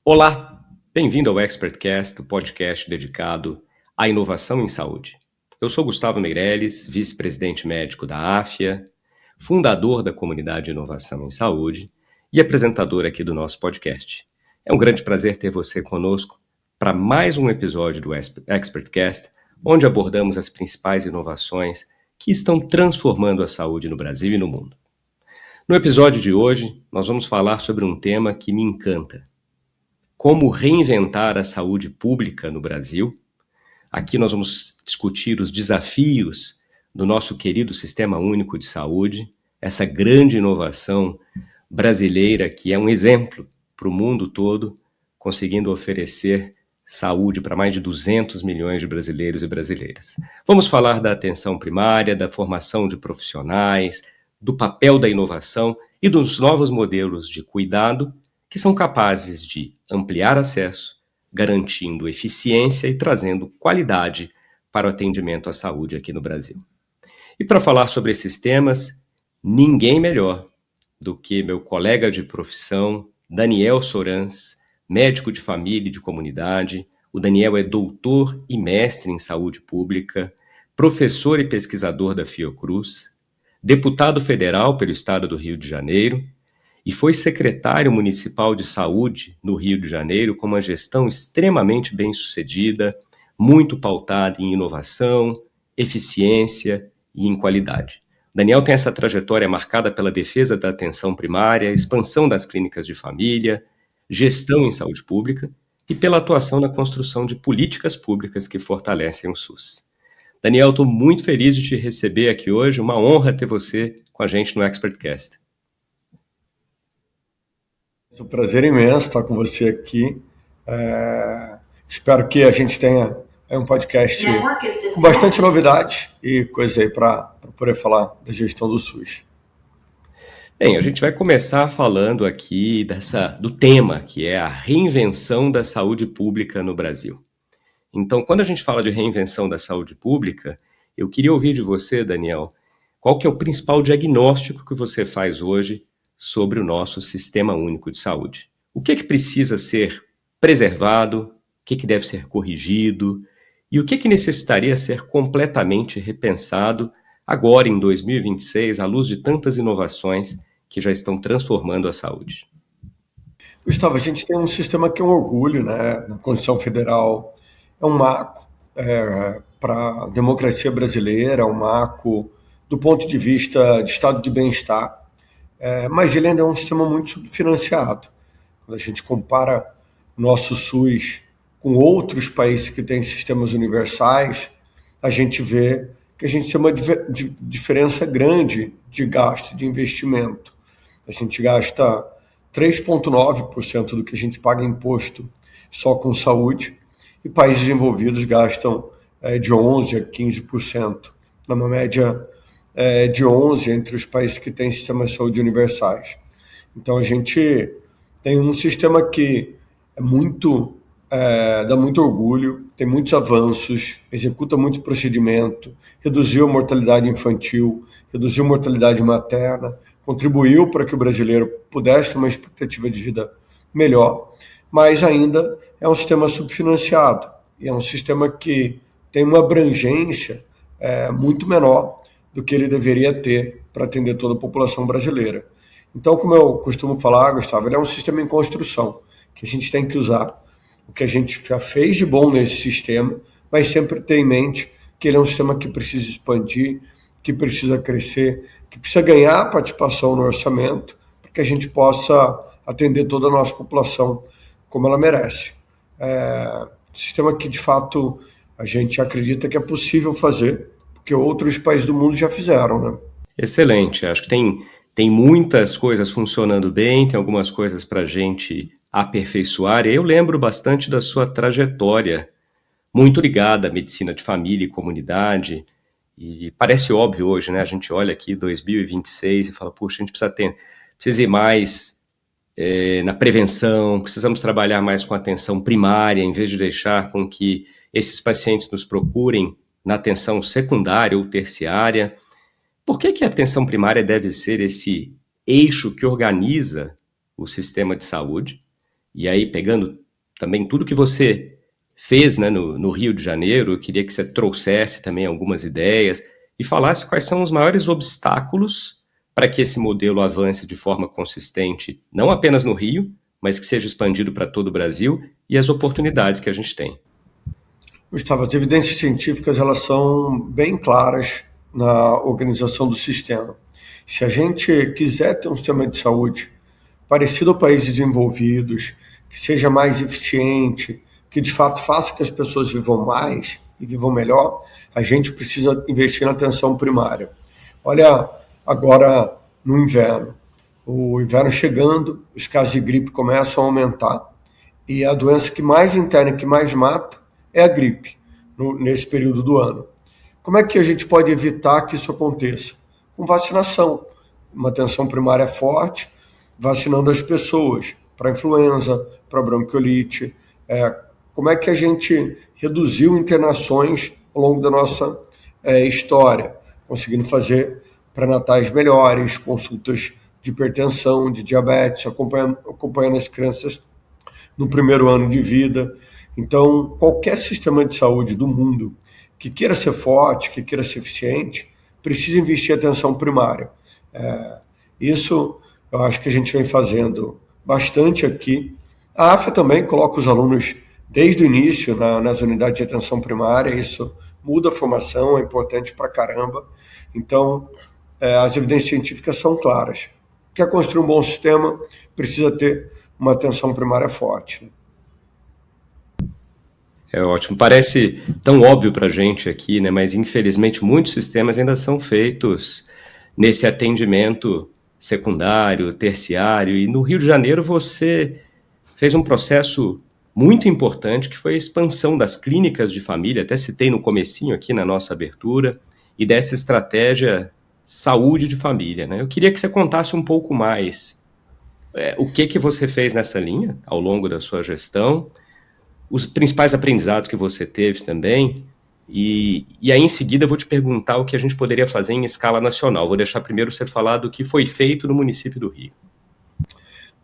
Olá, bem-vindo ao ExpertCast, o podcast dedicado à inovação em saúde. Eu sou Gustavo Meirelles, vice-presidente médico da AFIA, fundador da comunidade de inovação em saúde e apresentador aqui do nosso podcast. É um grande prazer ter você conosco para mais um episódio do ExpertCast, onde abordamos as principais inovações que estão transformando a saúde no Brasil e no mundo. No episódio de hoje, nós vamos falar sobre um tema que me encanta: como reinventar a saúde pública no Brasil. Aqui nós vamos discutir os desafios do nosso querido Sistema Único de Saúde, essa grande inovação brasileira que é um exemplo para o mundo todo, conseguindo oferecer saúde para mais de 200 milhões de brasileiros e brasileiras. Vamos falar da atenção primária, da formação de profissionais, do papel da inovação e dos novos modelos de cuidado que são capazes de ampliar acesso, garantindo eficiência e trazendo qualidade para o atendimento à saúde aqui no Brasil. E para falar sobre esses temas, ninguém melhor do que meu colega de profissão, Daniel Sorans, médico de família e de comunidade. O Daniel é doutor e mestre em saúde pública, professor e pesquisador da Fiocruz, deputado federal pelo estado do Rio de Janeiro, e foi secretário municipal de saúde no Rio de Janeiro com uma gestão extremamente bem-sucedida, muito pautada em inovação, eficiência e em qualidade. Daniel tem essa trajetória marcada pela defesa da atenção primária, expansão das clínicas de família, gestão em saúde pública e pela atuação na construção de políticas públicas que fortalecem o SUS. Daniel, estou muito feliz de te receber aqui hoje, uma honra ter você com a gente no ExpertCast. É um prazer imenso estar com você aqui. Espero que a gente tenha um podcast com bastante novidade e coisa aí para poder falar da gestão do SUS. Bem, a gente vai começar falando aqui do tema, que é a reinvenção da saúde pública no Brasil. Então, quando a gente fala de reinvenção da saúde pública, eu queria ouvir de você, Daniel, qual que é o principal diagnóstico que você faz hoje sobre o nosso Sistema Único de Saúde. O que precisa ser preservado, o que deve ser corrigido e o que necessitaria ser completamente repensado agora em 2026, à luz de tantas inovações que já estão transformando a saúde. Gustavo, a gente tem um sistema que é um orgulho, né? Na Constituição Federal é um marco para a democracia brasileira, é um marco do ponto de vista de estado de bem-estar. Mas ele ainda é um sistema muito subfinanciado. Quando a gente compara o nosso SUS com outros países que têm sistemas universais, a gente vê que a gente tem uma diferença grande de gasto, de investimento. A gente gasta 3,9% do que a gente paga em imposto só com saúde, e países desenvolvidos gastam de 11% a 15%, numa média de 11 entre os países que têm sistemas de saúde universais. Então a gente tem um sistema que dá muito orgulho, tem muitos avanços, executa muito procedimento, reduziu a mortalidade infantil, reduziu a mortalidade materna, contribuiu para que o brasileiro pudesse ter uma expectativa de vida melhor, mas ainda é um sistema subfinanciado e é um sistema que tem uma abrangência muito menor do que ele deveria ter para atender toda a população brasileira. Então, como eu costumo falar, Gustavo, ele é um sistema em construção, que a gente tem que usar o que a gente já fez de bom nesse sistema, mas sempre ter em mente que ele é um sistema que precisa expandir, que precisa crescer, que precisa ganhar participação no orçamento, para que a gente possa atender toda a nossa população como ela merece. Um sistema que, de fato, a gente acredita que é possível fazer, porque outros países do mundo já fizeram, né? Excelente. Acho que tem muitas coisas funcionando bem, tem algumas coisas para a gente aperfeiçoar. Eu lembro bastante da sua trajetória, muito ligada à medicina de família e comunidade, e parece óbvio hoje, né? A gente olha aqui 2026 e fala, puxa, a gente precisa ir mais na prevenção, precisamos trabalhar mais com atenção primária, em vez de deixar com que esses pacientes nos procurem na atenção secundária ou terciária. por que a atenção primária deve ser esse eixo que organiza o sistema de saúde? E aí, pegando também tudo que você fez, né, no Rio de Janeiro, eu queria que você trouxesse também algumas ideias e falasse quais são os maiores obstáculos para que esse modelo avance de forma consistente, não apenas no Rio, mas que seja expandido para todo o Brasil, e as oportunidades que a gente tem. Gustavo, as evidências científicas elas são bem claras na organização do sistema. Se a gente quiser ter um sistema de saúde parecido a países desenvolvidos, que seja mais eficiente, que de fato faça que as pessoas vivam mais e vivam melhor, a gente precisa investir na atenção primária. Olha, agora no inverno, o inverno chegando, os casos de gripe começam a aumentar e a doença que mais interna e que mais mata é a gripe nesse período do ano. Como é que a gente pode evitar que isso aconteça? Com vacinação, uma atenção primária forte, vacinando as pessoas para influenza, para bronquiolite. Como é que a gente reduziu internações ao longo da nossa história, conseguindo fazer pré-natais melhores, consultas de hipertensão, de diabetes, acompanhando as crianças no primeiro ano de vida. Então, qualquer sistema de saúde do mundo que queira ser forte, que queira ser eficiente, precisa investir em atenção primária. Isso eu acho que a gente vem fazendo bastante aqui. A AFA também coloca os alunos desde o início nas unidades de atenção primária, isso muda a formação, é importante pra caramba. Então, as evidências científicas são claras. Quer construir um bom sistema, precisa ter uma atenção primária forte. É ótimo. Parece tão óbvio para a gente aqui, né? Mas infelizmente muitos sistemas ainda são feitos nesse atendimento secundário, terciário. E no Rio de Janeiro você fez um processo muito importante que foi a expansão das clínicas de família. Até citei no comecinho aqui na nossa abertura, e dessa estratégia saúde de família, né? Eu queria que você contasse um pouco mais o que você fez nessa linha ao longo da sua gestão, os principais aprendizados que você teve também, e aí em seguida eu vou te perguntar o que a gente poderia fazer em escala nacional. Vou deixar primeiro você falar do que foi feito no município do Rio.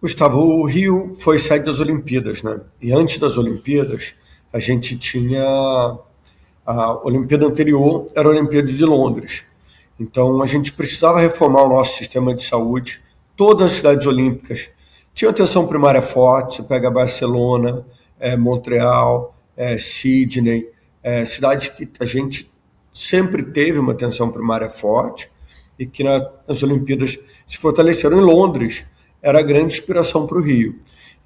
Gustavo, o Rio foi sede das Olimpíadas, né? E antes das Olimpíadas, a gente tinha a Olimpíada anterior, era a Olimpíada de Londres. Então a gente precisava reformar o nosso sistema de saúde. Todas as cidades olímpicas tinham atenção primária forte. Você pega Barcelona, Montreal, Sydney, cidades que a gente sempre teve uma atenção primária forte e que nas Olimpíadas se fortaleceram. Em Londres era a grande inspiração para o Rio.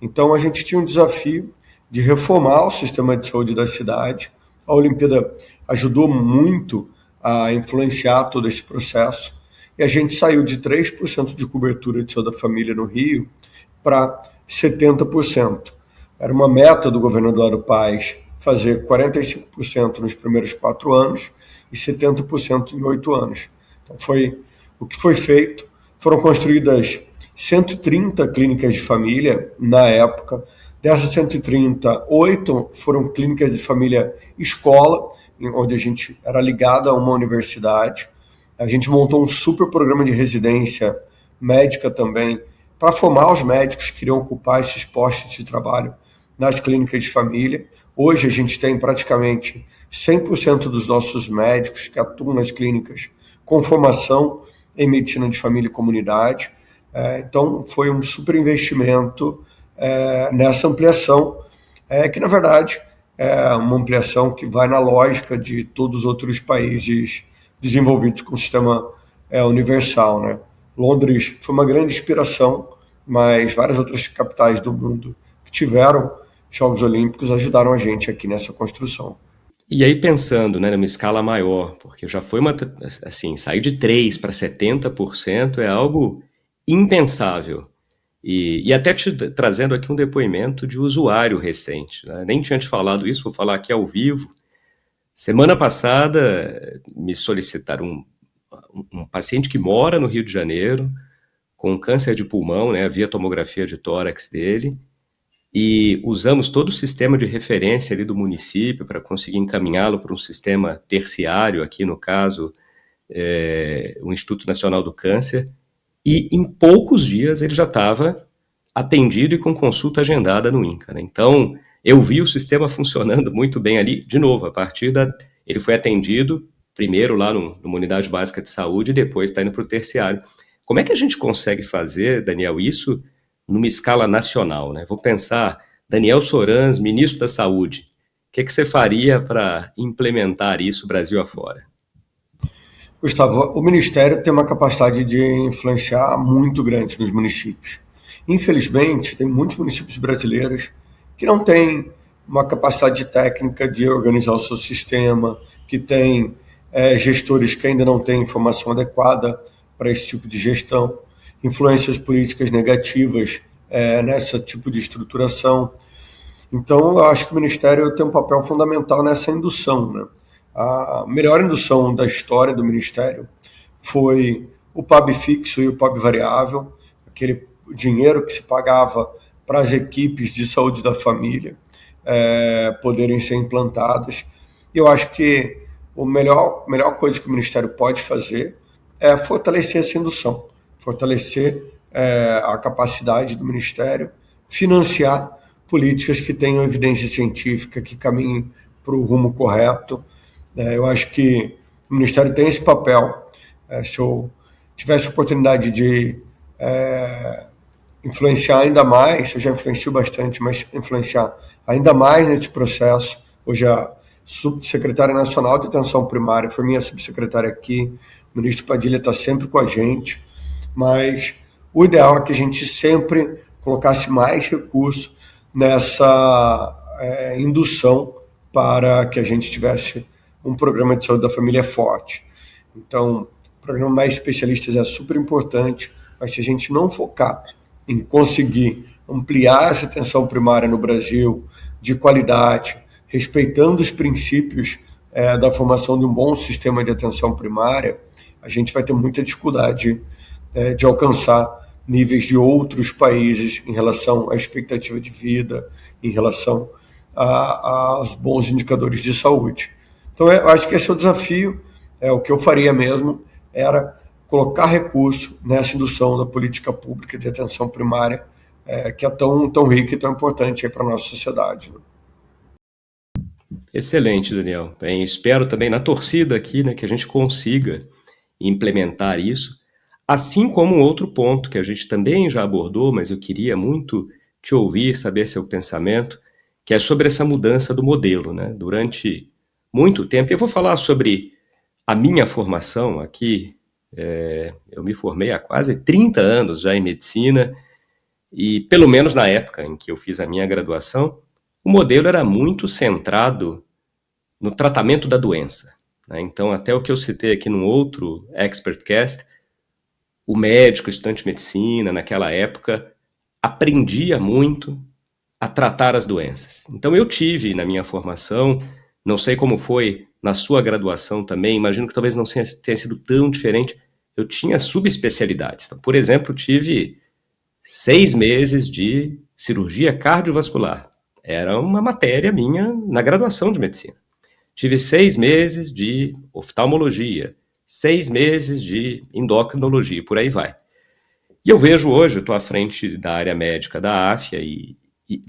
Então a gente tinha um desafio de reformar o sistema de saúde da cidade. A Olimpíada ajudou muito a influenciar todo esse processo e a gente saiu de 3% de cobertura de saúde da família no Rio para 70%. Era uma meta do governo Eduardo Paes fazer 45% nos primeiros 4 anos e 70% em 8 anos. Então foi o que foi feito. Foram construídas 130 clínicas de família na época. Dessas 130, 8 foram clínicas de família escola, onde a gente era ligado a uma universidade. A gente montou um super programa de residência médica também, para formar os médicos que iriam ocupar esses postos de trabalho nas clínicas de família. Hoje a gente tem praticamente 100% dos nossos médicos que atuam nas clínicas com formação em medicina de família e comunidade. Então foi um super investimento nessa ampliação, que na verdade é uma ampliação que vai na lógica de todos os outros países desenvolvidos com o sistema universal, né? Londres foi uma grande inspiração, mas várias outras capitais do mundo que tiveram Jogos Olímpicos ajudaram a gente aqui nessa construção. E aí pensando, né, numa escala maior, porque já foi assim, sair de 3% para 70% é algo impensável. E até trazendo aqui um depoimento de usuário recente, né? Nem tinha te falado isso, vou falar aqui ao vivo. Semana passada me solicitaram um paciente que mora no Rio de Janeiro, com câncer de pulmão, né? Havia tomografia de tórax dele, e usamos todo o sistema de referência ali do município para conseguir encaminhá-lo para um sistema terciário, aqui no caso, o Instituto Nacional do Câncer, e em poucos dias ele já estava atendido e com consulta agendada no INCA, né? Então, eu vi o sistema funcionando muito bem ali, de novo, ele foi atendido primeiro lá numa unidade básica de saúde e depois está indo para o terciário. Como é que a gente consegue fazer, Daniel, isso numa escala nacional, né? Vou pensar, Daniel Sorans, ministro da Saúde, o que você faria para implementar isso Brasil afora? Gustavo, o Ministério tem uma capacidade de influenciar muito grande nos municípios. Infelizmente, tem muitos municípios brasileiros que não têm uma capacidade técnica de organizar o seu sistema, que têm gestores que ainda não têm informação adequada para esse tipo de gestão, influências políticas negativas nesse tipo de estruturação. Então, eu acho que o Ministério tem um papel fundamental nessa indução, né? A melhor indução da história do Ministério foi o PAB fixo e o PAB variável, aquele dinheiro que se pagava para as equipes de saúde da família poderem ser implantadas. Eu acho que a melhor coisa que o Ministério pode fazer é fortalecer essa indução, fortalecer a capacidade do Ministério, financiar políticas que tenham evidência científica, que caminhem para o rumo correto. Eu acho que o Ministério tem esse papel. Se eu tivesse a oportunidade de influenciar ainda mais, eu já influencio bastante, mas influenciar ainda mais nesse processo. Hoje a subsecretária nacional de atenção primária foi minha subsecretária aqui, o ministro Padilha está sempre com a gente, mas o ideal é que a gente sempre colocasse mais recurso nessa indução para que a gente tivesse um programa de saúde da família forte. Então, o programa Mais Especialistas é super importante, mas se a gente não focar em conseguir ampliar essa atenção primária no Brasil, de qualidade, respeitando os princípios da formação de um bom sistema de atenção primária, a gente vai ter muita dificuldade de alcançar níveis de outros países em relação à expectativa de vida, em relação aos bons indicadores de saúde. Então, eu acho que esse é o desafio. O que eu faria mesmo era colocar recurso nessa indução da política pública de atenção primária, que é tão rica e tão importante para a nossa sociedade. Excelente, Daniel. Bem, espero também na torcida aqui, né, que a gente consiga implementar isso, assim como um outro ponto que a gente também já abordou, mas eu queria muito te ouvir, saber seu pensamento, que é sobre essa mudança do modelo, né? Durante muito tempo, eu vou falar sobre a minha formação aqui. Eu me formei há quase 30 anos já em medicina e, pelo menos na época em que eu fiz a minha graduação, o modelo era muito centrado no tratamento da doença, né? Então, até o que eu citei aqui num outro ExpertCast, o médico, estudante de medicina, naquela época, aprendia muito a tratar as doenças. Então, eu tive na minha formação, não sei como foi na sua graduação também, imagino que talvez não tenha sido tão diferente, eu tinha subespecialidades. Então, por exemplo, tive 6 meses de cirurgia cardiovascular. Era uma matéria minha na graduação de medicina. Tive 6 meses de oftalmologia, 6 meses de endocrinologia, por aí vai. E eu vejo hoje, eu estou à frente da área médica da AFIA e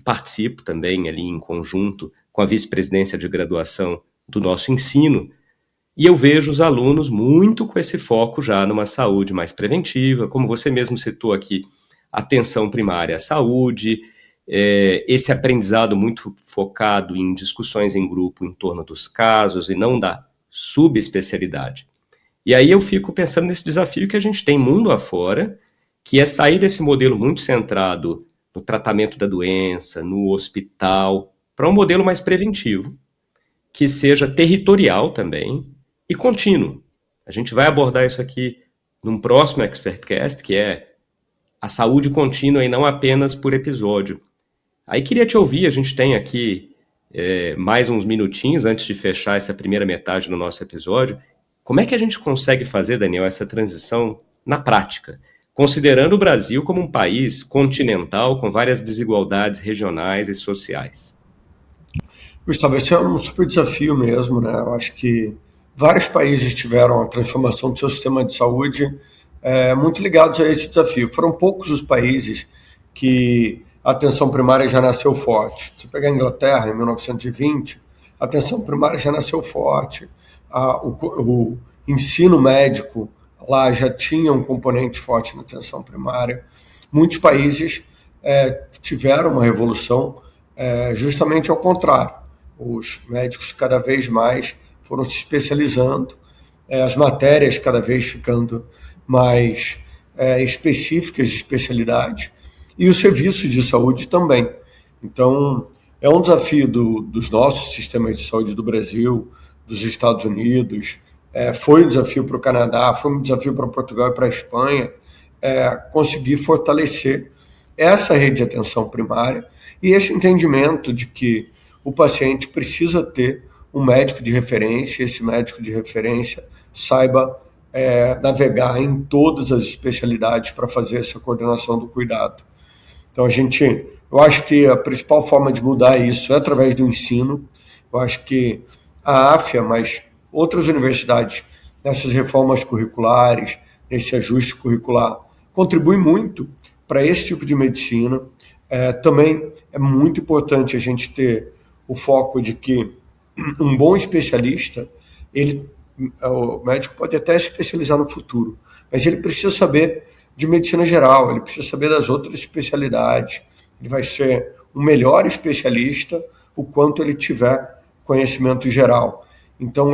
participo também ali em conjunto com a vice-presidência de graduação do nosso ensino, e eu vejo os alunos muito com esse foco já numa saúde mais preventiva, como você mesmo citou aqui, atenção primária à saúde, esse aprendizado muito focado em discussões em grupo em torno dos casos e não da subespecialidade. E aí eu fico pensando nesse desafio que a gente tem mundo afora, que é sair desse modelo muito centrado no tratamento da doença, no hospital, para um modelo mais preventivo, que seja territorial também e contínuo. A gente vai abordar isso aqui num próximo ExpertCast, que é a saúde contínua e não apenas por episódio. Aí queria te ouvir, a gente tem aqui mais uns minutinhos antes de fechar essa primeira metade do nosso episódio. Como é que a gente consegue fazer, Daniel, essa transição na prática? Considerando o Brasil como um país continental com várias desigualdades regionais e sociais. Gustavo, esse é um super desafio mesmo, né? Eu acho que vários países tiveram a transformação do seu sistema de saúde muito ligados a esse desafio. Foram poucos os países que a atenção primária já nasceu forte. Se pegar a Inglaterra, em 1920, a atenção primária já nasceu forte. O ensino médico lá já tinha um componente forte na atenção primária. Muitos países tiveram uma revolução justamente ao contrário. Os médicos cada vez mais foram se especializando, as matérias cada vez ficando mais específicas de especialidade, e os serviços de saúde também. Então, é um desafio dos nossos sistemas de saúde do Brasil, dos Estados Unidos, foi um desafio para o Canadá, foi um desafio para Portugal e para a Espanha, conseguir fortalecer essa rede de atenção primária e esse entendimento de que o paciente precisa ter um médico de referência, e esse médico de referência saiba navegar em todas as especialidades para fazer essa coordenação do cuidado. Então, eu acho que a principal forma de mudar isso é através do ensino. Eu acho que a AFIA, mas outras universidades, nessas reformas curriculares, nesse ajuste curricular, contribuem muito para esse tipo de medicina. Também é muito importante a gente ter o foco de que um bom especialista, o médico pode até se especializar no futuro, mas ele precisa saber de medicina geral, ele precisa saber das outras especialidades, ele vai ser um melhor especialista o quanto ele tiver conhecimento geral. Então,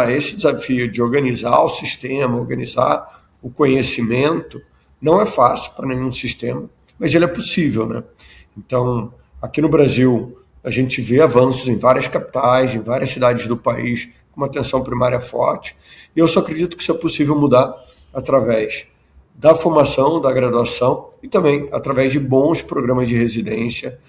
esse desafio de organizar o sistema, organizar o conhecimento, não é fácil para nenhum sistema, mas ele é possível, né? Então, aqui no Brasil, a gente vê avanços em várias capitais, em várias cidades do país, com uma atenção primária forte, e eu só acredito que isso é possível mudar através da formação, da graduação e também através de bons programas de residência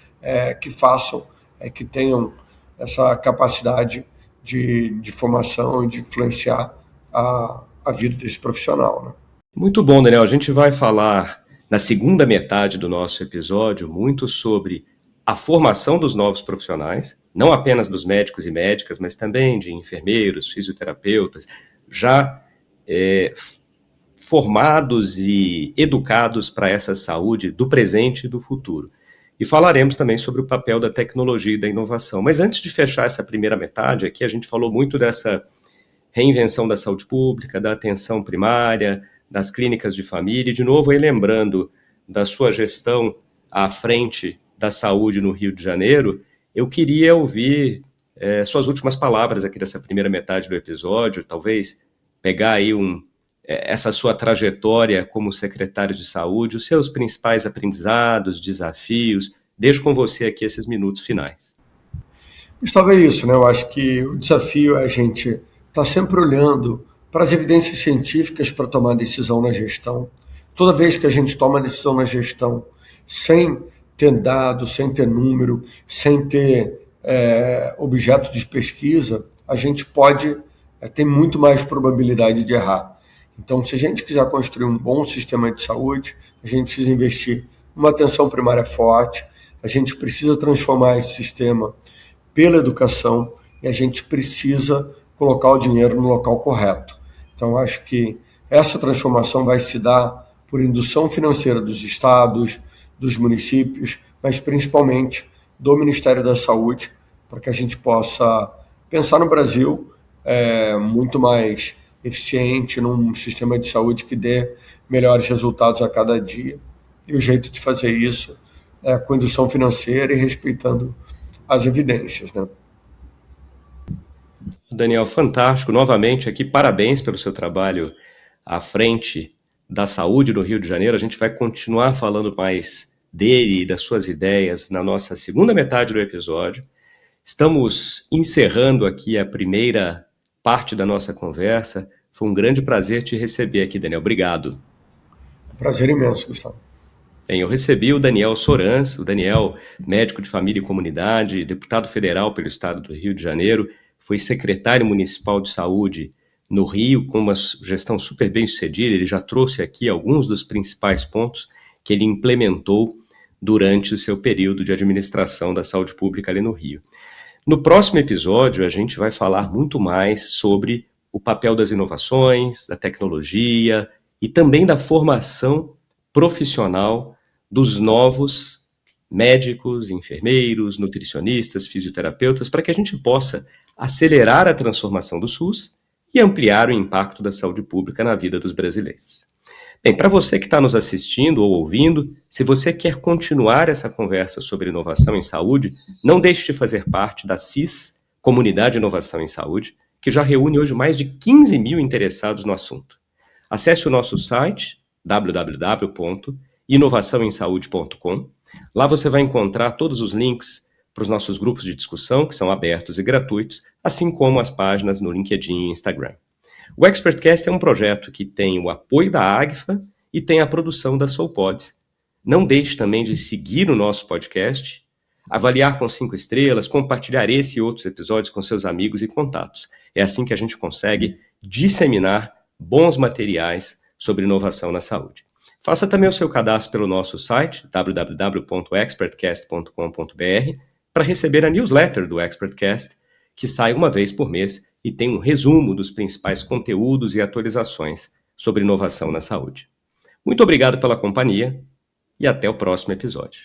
que tenham essa capacidade de formação e de influenciar a vida desse profissional, né? Muito bom, Daniel. A gente vai falar na segunda metade do nosso episódio muito sobre a formação dos novos profissionais, não apenas dos médicos e médicas, mas também de enfermeiros, fisioterapeutas, já formados e educados para essa saúde do presente e do futuro. E falaremos também sobre o papel da tecnologia e da inovação. Mas antes de fechar essa primeira metade aqui, a gente falou muito dessa reinvenção da saúde pública, da atenção primária, das clínicas de família, e de novo aí lembrando da sua gestão à frente da saúde no Rio de Janeiro, eu queria ouvir suas últimas palavras aqui dessa primeira metade do episódio, talvez pegar aí essa sua trajetória como secretário de saúde, os seus principais aprendizados, desafios. Deixo com você aqui esses minutos finais. Gustavo, é isso, né? Eu acho que o desafio é a gente estar sempre olhando para as evidências científicas para tomar decisão na gestão. Toda vez que a gente toma decisão na gestão sem ter dados, sem ter número, sem ter objeto de pesquisa, a gente pode ter muito mais probabilidade de errar. Então, se a gente quiser construir um bom sistema de saúde, a gente precisa investir numa atenção primária forte, a gente precisa transformar esse sistema pela educação e a gente precisa colocar o dinheiro no local correto. Então, acho que essa transformação vai se dar por indução financeira dos estados, dos municípios, mas principalmente do Ministério da Saúde, para que a gente possa pensar no Brasil muito mais eficiente, num sistema de saúde que dê melhores resultados a cada dia. E o jeito de fazer isso é com indução financeira e respeitando as evidências, né? Daniel, fantástico. Novamente aqui, parabéns pelo seu trabalho à frente da saúde no Rio de Janeiro. A gente vai continuar falando mais dele e das suas ideias na nossa segunda metade do episódio. Estamos encerrando aqui a primeira parte da nossa conversa. Foi um grande prazer te receber aqui, Daniel. Obrigado. Prazer imenso, Gustavo. Bem, eu recebi o Daniel Sorans, o Daniel, médico de família e comunidade, deputado federal pelo estado do Rio de Janeiro, foi secretário municipal de saúde no Rio, com uma gestão super bem sucedida. Ele já trouxe aqui alguns dos principais pontos que ele implementou durante o seu período de administração da saúde pública ali no Rio. No próximo episódio, a gente vai falar muito mais sobre o papel das inovações, da tecnologia e também da formação profissional dos novos médicos, enfermeiros, nutricionistas, fisioterapeutas, para que a gente possa acelerar a transformação do SUS e ampliar o impacto da saúde pública na vida dos brasileiros. Bem, para você que está nos assistindo ou ouvindo, se você quer continuar essa conversa sobre inovação em saúde, não deixe de fazer parte da CIS, Comunidade de Inovação em Saúde, que já reúne hoje mais de 15 mil interessados no assunto. Acesse o nosso site, www.inovaçãoemsaude.com. Lá você vai encontrar todos os links para os nossos grupos de discussão, que são abertos e gratuitos, assim como as páginas no LinkedIn e Instagram. O ExpertCast é um projeto que tem o apoio da AGFA e tem a produção da SoulPods. Não deixe também de seguir o nosso podcast, avaliar com 5 estrelas, compartilhar esse e outros episódios com seus amigos e contatos. É assim que a gente consegue disseminar bons materiais sobre inovação na saúde. Faça também o seu cadastro pelo nosso site, www.expertcast.com.br, para receber a newsletter do ExpertCast, que sai uma vez por mês e tem um resumo dos principais conteúdos e atualizações sobre inovação na saúde. Muito obrigado pela companhia e até o próximo episódio.